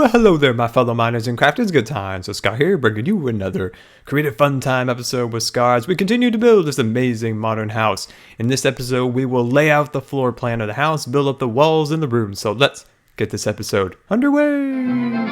Well, hello there, my fellow miners and crafters. Good times with Scar here, bringing you another creative fun time episode with Scar as we continue to build this amazing modern house. In this episode, we will lay out the floor plan of the house, build up the walls and the rooms. So let's get this episode underway.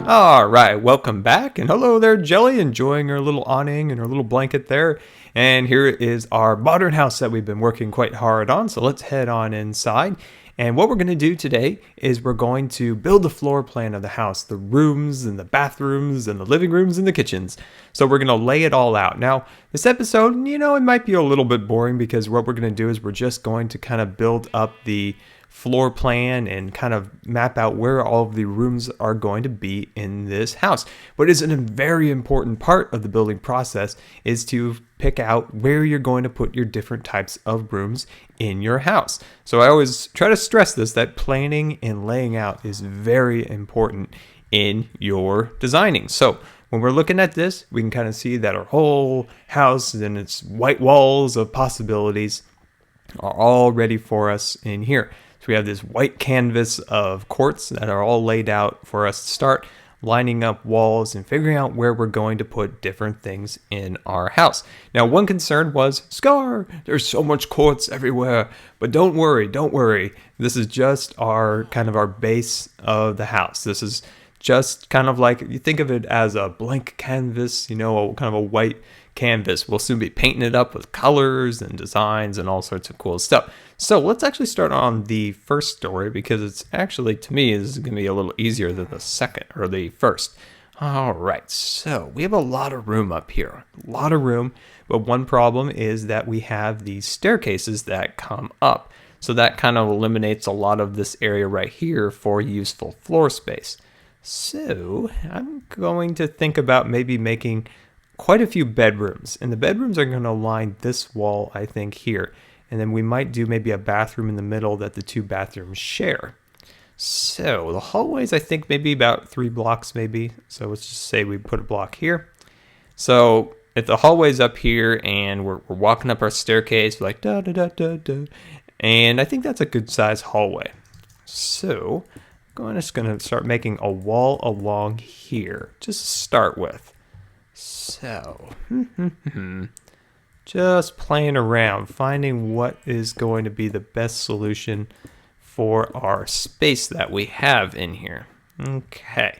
Alright, welcome back, and hello there, Jelly, enjoying her little awning and her little blanket there. And here is our modern house that we've been working quite hard on, so let's head on inside. And what we're going to do today is we're going to build the floor plan of the house, the rooms and the bathrooms and the living rooms and the kitchens. So we're going to lay it all out. Now, this episode, it might be a little bit boring because what we're going to do is we're just going to kind of build up the floor plan and kind of map out where all of the rooms are going to be in this house. What is a very important part of the building process is to pick out where you're going to put your different types of rooms in your house. So I always try to stress this, that planning and laying out is very important in your designing. So when we're looking at this, we can kind of see that our whole house and its white walls of possibilities are all ready for us in here. So we have this white canvas of quartz that are all laid out for us to start lining up walls and figuring out where we're going to put different things in our house. Now, one concern was, Scar, there's so much quartz everywhere, but don't worry. This is just our base of the house. This is just kind of like, you think of it as a blank canvas, kind of a white canvas. We'll soon be painting it up with colors and designs and all sorts of cool stuff. So let's actually start on the first story because it's actually, to me, is going to be a little easier than the second or the first. All right, so we have a lot of room up here, but one problem is that we have these staircases that come up. So that kind of eliminates a lot of this area right here for useful floor space. So I'm going to think about maybe making quite a few bedrooms, and the bedrooms are going to line this wall, I think, here. And then we might do maybe a bathroom in the middle that the two bathrooms share. So the hallways, I think maybe about 3 blocks maybe. So let's just say we put a block here. So if the hallway's up here and we're walking up our staircase, like da da da da da, and I think that's a good size hallway. So I'm just going to start making a wall along here, just to start with. So, just playing around, finding what is going to be the best solution for our space that we have in here. Okay,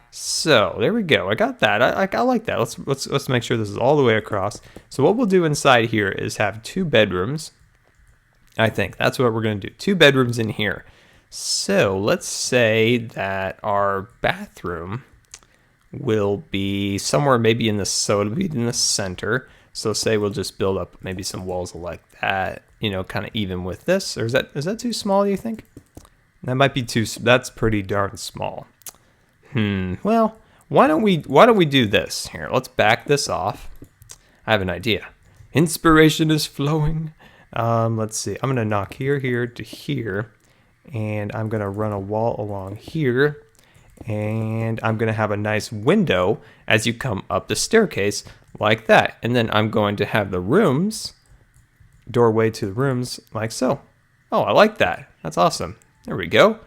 so there we go. I got that. I like that. Let's make sure this is all the way across. So what we'll do inside here is have 2 bedrooms. I think that's what we're going to do. 2 bedrooms in here. So let's say that our bathroom will be somewhere maybe in the center. So say we'll just build up maybe some walls like that, kind of even with this. Or is that too small, do you think? That might be that's pretty darn small. Well, why don't we do this? Here, let's back this off. I have an idea. Inspiration is flowing. Let's see. I'm gonna knock here to here, and I'm gonna run a wall along here. And I'm going to have a nice window as you come up the staircase like that. And then I'm going to have the rooms, doorway to the rooms like so. Oh, I like that. That's awesome. There we go.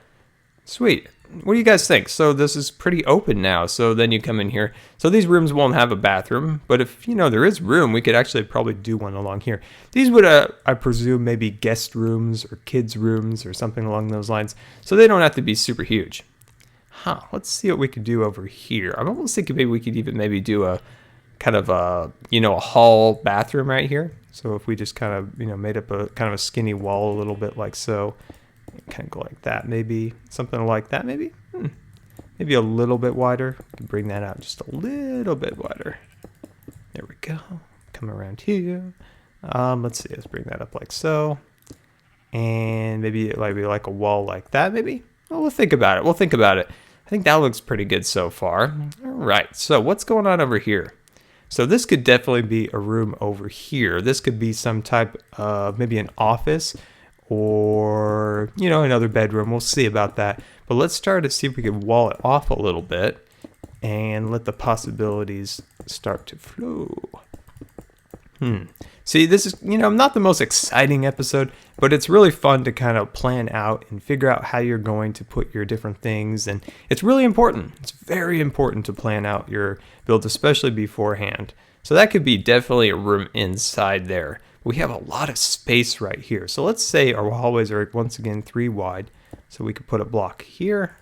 Sweet. What do you guys think? So this is pretty open now. So then you come in here. So these rooms won't have a bathroom, but if, there is room, we could actually probably do one along here. These would, I presume, maybe guest rooms or kids' rooms or something along those lines. So they don't have to be super huge. Let's see what we could do over here. I'm almost thinking maybe we could even do a kind of a hall bathroom right here. So if we just kind of, made up a kind of a skinny wall a little bit like so, kind of go like that, maybe something like that, maybe. Maybe a little bit wider. We can bring that out just a little bit wider. There we go. Come around here. Let's see. Let's bring that up like so, and maybe like a wall like that, maybe. Well, we'll think about it. I think that looks pretty good so far. All right, so what's going on over here? So this could definitely be a room over here. This could be some type of maybe an office or, another bedroom. We'll see about that. But let's start to see if we can wall it off a little bit and let the possibilities start to flow. See, this is, not the most exciting episode, but it's really fun to kind of plan out and figure out how you're going to put your different things. And it's really important. It's very important to plan out your build, especially beforehand. So that could be definitely a room inside there. We have a lot of space right here. So let's say our hallways are once again 3 wide. So we could put a block here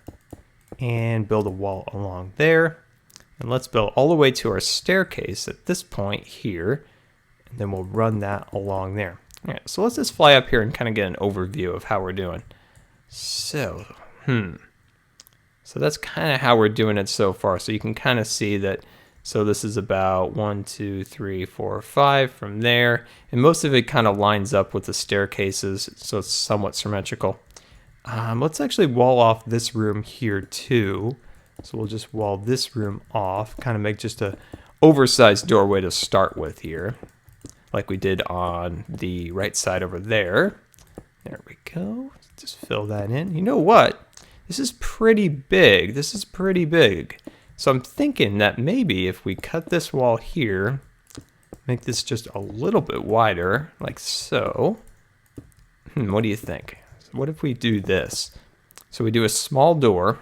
and build a wall along there. And let's build all the way to our staircase at this point here. And then we'll run that along there. All right, so let's just fly up here and kind of get an overview of how we're doing. So that's kind of how we're doing it so far. So you can kind of see that. So this is about 1, 2, 3, 4, 5 from there. And most of it kind of lines up with the staircases. So it's somewhat symmetrical. Let's actually wall off this room here too. So we'll just wall this room off, kind of make just a oversized doorway to start with here, like we did on the right side over there. There we go. Just fill that in. You know what? This is pretty big. So I'm thinking that maybe if we cut this wall here, make this just a little bit wider, like so. What do you think? So what if we do this? So we do a small door.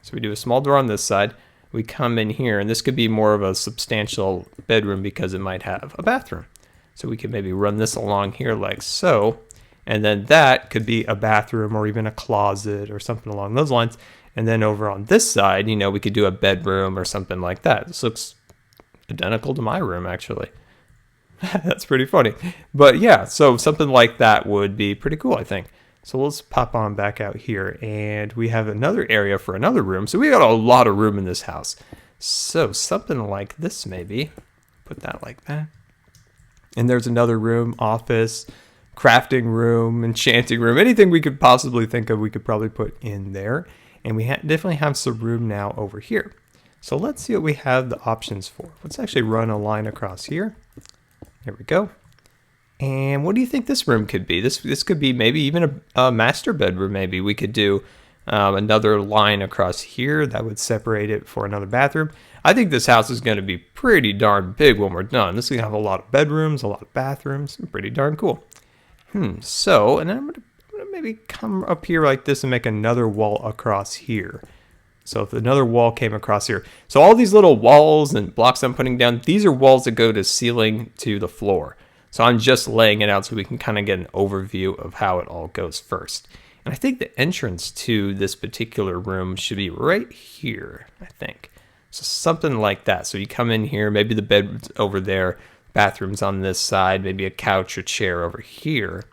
So we do a small door on this side. We come in here, and this could be more of a substantial bedroom because it might have a bathroom. So we could maybe run this along here like so. And then that could be a bathroom or even a closet or something along those lines. And then over on this side, we could do a bedroom or something like that. This looks identical to my room, actually. That's pretty funny. But yeah, so something like that would be pretty cool, I think. So let's pop on back out here, and we have another area for another room. So we got a lot of room in this house. So something like this maybe. Put that like that. And there's another room, office, crafting room, enchanting room, anything we could possibly think of, we could probably put in there. And we definitely have some room now over here. So let's see what we have the options for. Let's actually run a line across here. There we go. And what do you think this room could be? This could be maybe even a master bedroom. Maybe we could do another line across here that would separate it for another bathroom. I think this house is going to be pretty darn big when we're done. This is going to have a lot of bedrooms, a lot of bathrooms. Pretty darn cool. So, and I'm going to maybe come up here like this and make another wall across here. So if another wall came across here. So all these little walls and blocks I'm putting down, these are walls that go to ceiling to the floor. So I'm just laying it out so we can kind of get an overview of how it all goes first. And I think the entrance to this particular room should be right here, I think. So something like that. So you come in here, maybe the bed's over there, bathroom's on this side, maybe a couch or chair over here.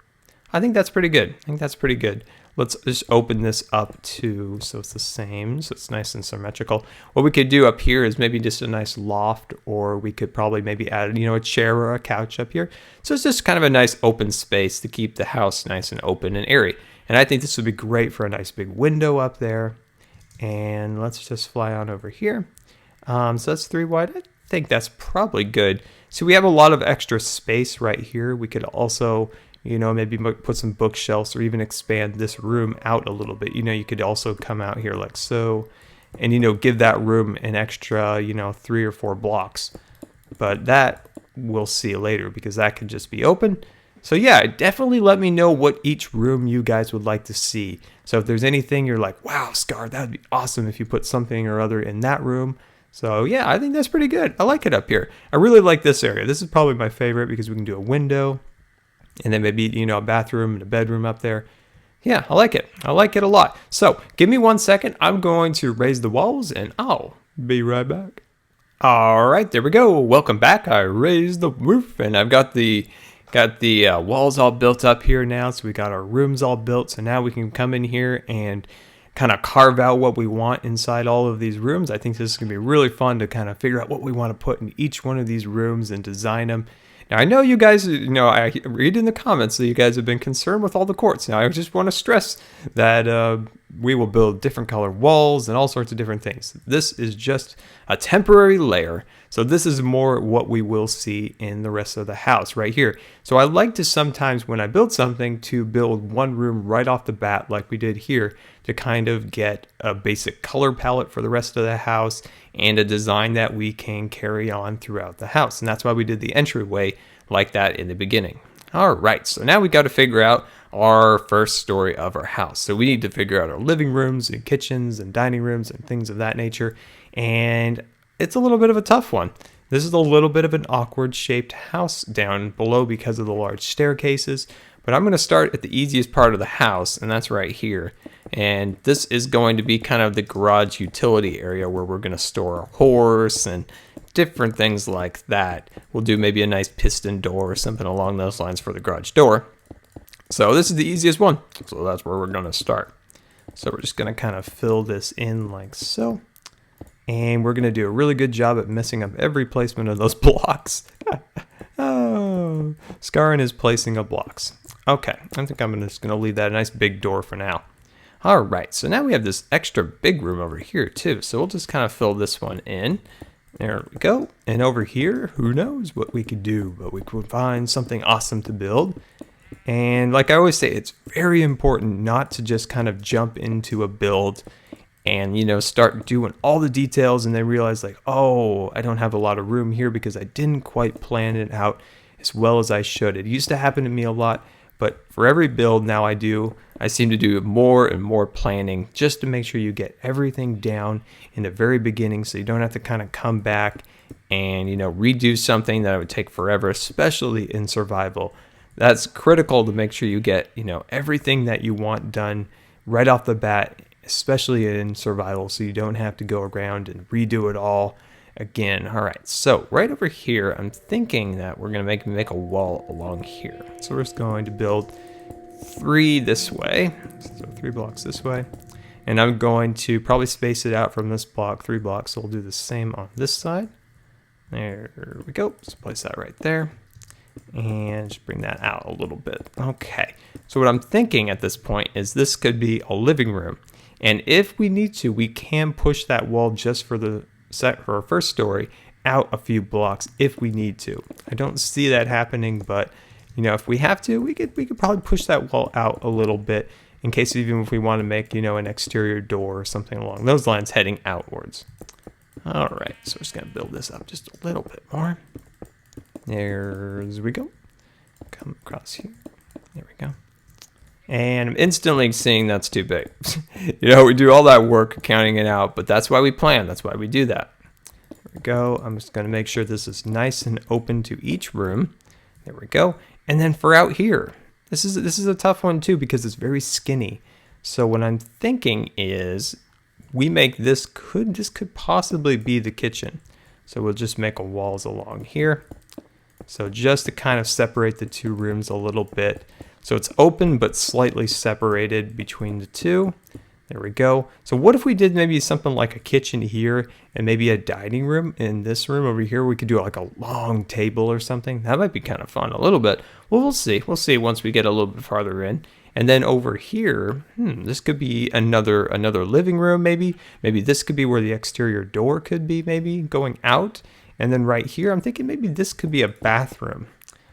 I think that's pretty good. Let's just open this up too, so it's the same, so it's nice and symmetrical. What we could do up here is maybe just a nice loft, or we could probably maybe add, a chair or a couch up here. So it's just kind of a nice open space to keep the house nice and open and airy. And I think this would be great for a nice big window up there. And let's just fly on over here. So that's 3 wide. I think that's probably good. So we have a lot of extra space right here. We could also maybe put some bookshelves or even expand this room out a little bit. You could also come out here like so and, give that room an extra, 3 or 4 blocks. But that we'll see later because that could just be open. So yeah, definitely let me know what each room you guys would like to see. So if there's anything you're like, wow, Scar, that would be awesome if you put something or other in that room. So yeah, I think that's pretty good. I like it up here. I really like this area. This is probably my favorite because we can do a window. And then maybe, a bathroom and a bedroom up there. Yeah, I like it. I like it a lot. So give me 1 second. I'm going to raise the walls and I'll be right back. All right, there we go. Welcome back. I raised the roof and I've got the walls all built up here now. So we got our rooms all built. So now we can come in here and kind of carve out what we want inside all of these rooms. I think this is going to be really fun to kind of figure out what we want to put in each one of these rooms and design them. Now, I know you guys, I read in the comments that you guys have been concerned with all the quartz. Now, I just want to stress that we will build different color walls and all sorts of different things. This is just a temporary layer. So this is more what we will see in the rest of the house right here. So I like to sometimes when I build something to build one room right off the bat like we did here to kind of get a basic color palette for the rest of the house and a design that we can carry on throughout the house. And that's why we did the entryway like that in the beginning. All right, so now we got to figure out our first story of our house. So we need to figure out our living rooms and kitchens and dining rooms and things of that nature. And it's a little bit of a tough one. This is a little bit of an awkward shaped house down below because of the large staircases. But I'm going to start at the easiest part of the house, and that's right here. And this is going to be kind of the garage utility area where we're going to store a horse and different things like that. We'll do maybe a nice piston door or something along those lines for the garage door. So this is the easiest one. So that's where we're going to start. So we're just going to kind of fill this in like so. And we're going to do a really good job at messing up every placement of those blocks. Oh, Scarin is placing of blocks. Okay, I think I'm just going to leave that a nice big door for now. All right, so now we have this extra big room over here too. So we'll just kind of fill this one in. There we go. And over here, who knows what we could do, but we could find something awesome to build. And like I always say, it's very important not to just kind of jump into a build and, you know, start doing all the details and then realize like, oh, I don't have a lot of room here because I didn't quite plan it out as well as I should. It used to happen to me a lot, but for every build now I seem to do more and more planning just to make sure you get everything down in the very beginning so you don't have to kind of come back and, you know, redo something that would take forever, especially in survival. That's critical to make sure you get, you know, everything that you want done right off the bat, especially in survival, so you don't have to go around and redo it all again. All right, so right over here, I'm thinking that we're going to make a wall along here. So we're just going to build 3 this way, so 3 blocks this way, and I'm going to probably space it out from this block 3 blocks, so we'll do the same on this side. There we go. Just place that right there. And just bring that out a little bit. Okay, so what I'm thinking at this point is this could be a living room. And if we need to, we can push that wall just for the set for our first story out a few blocks if we need to. I don't see that happening, but you know, if we have to, we could probably push that wall out a little bit in case even if we want to make, you know, an exterior door or something along those lines heading outwards. All right, so we're just gonna build this up just a little bit more. There we go. Come across here. There we go. And I'm instantly seeing that's too big. You know, we do all that work counting it out, but that's why we plan. That's why we do that. There we go. I'm just going to make sure this is nice and open to each room. There we go. And then for out here, this is a tough one too because it's very skinny. So what I'm thinking is we make this could possibly be the kitchen. So we'll just make a walls along here. So just to kind of separate the 2 rooms a little bit. So it's open but slightly separated between the 2. There we go. So what if we did maybe something like a kitchen here and maybe a dining room in this room over here? We could do like a long table or something. That might be kind of fun a little bit. Well, we'll see. We'll see once we get a little bit farther in. And then over here, this could be another living room maybe. Maybe this could be where the exterior door could be maybe going out. And then right here, I'm thinking maybe this could be a bathroom.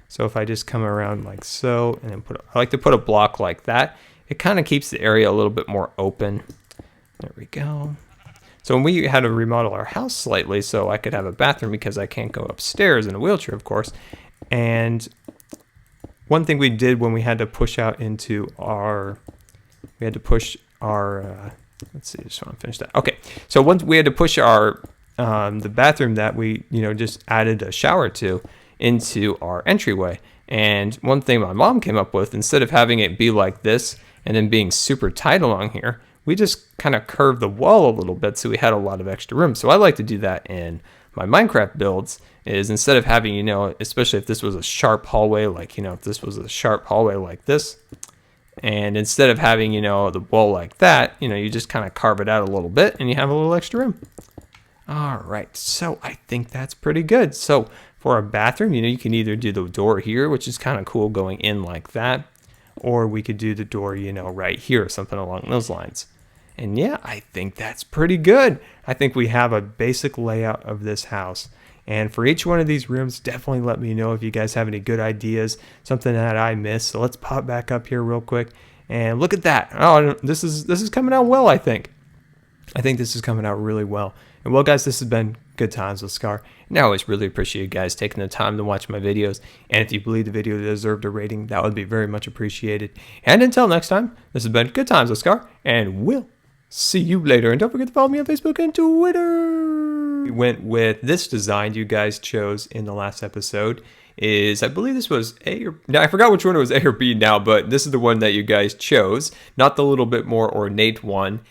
So if I just come around like so, and then I like to put a block like that. It kind of keeps the area a little bit more open. There we go. So when we had to remodel our house slightly so I could have a bathroom because I can't go upstairs in a wheelchair, of course. And one thing we did when we had to push out into let's see, just want to finish that. Okay, so once we had to push our the bathroom that we, you know, just added a shower to into our entryway. And one thing my mom came up with, instead of having it be like this and then being super tight along here, we just kind of curved the wall a little bit so we had a lot of extra room. So I like to do that in my Minecraft builds, is instead of having, you know, especially if this was a sharp hallway, like, you know, if this was a sharp hallway like this, and instead of having, you know, the wall like that, you know, you just kind of carve it out a little bit and you have a little extra room. All right, so I think that's pretty good. So for a bathroom, you know, you can either do the door here, which is kind of cool going in like that, or we could do the door, you know, right here or something along those lines. And yeah, I think that's pretty good. I think we have a basic layout of this house. And for each one of these rooms, definitely let me know if you guys have any good ideas, something that I missed. So let's pop back up here real quick and look at that. Oh, this is coming out well, I think. I think this is coming out really well. And well, guys, this has been Good Times with Scar. And I always really appreciate you guys taking the time to watch my videos. And if you believe the video deserved a rating, that would be very much appreciated. And until next time, this has been Good Times with Scar, and we'll see you later. And don't forget to follow me on Facebook and Twitter. We went with this design you guys chose in the last episode. I believe this was A or... Now, I forgot which one it was, A or B now, but this is the one that you guys chose. Not the little bit more ornate one.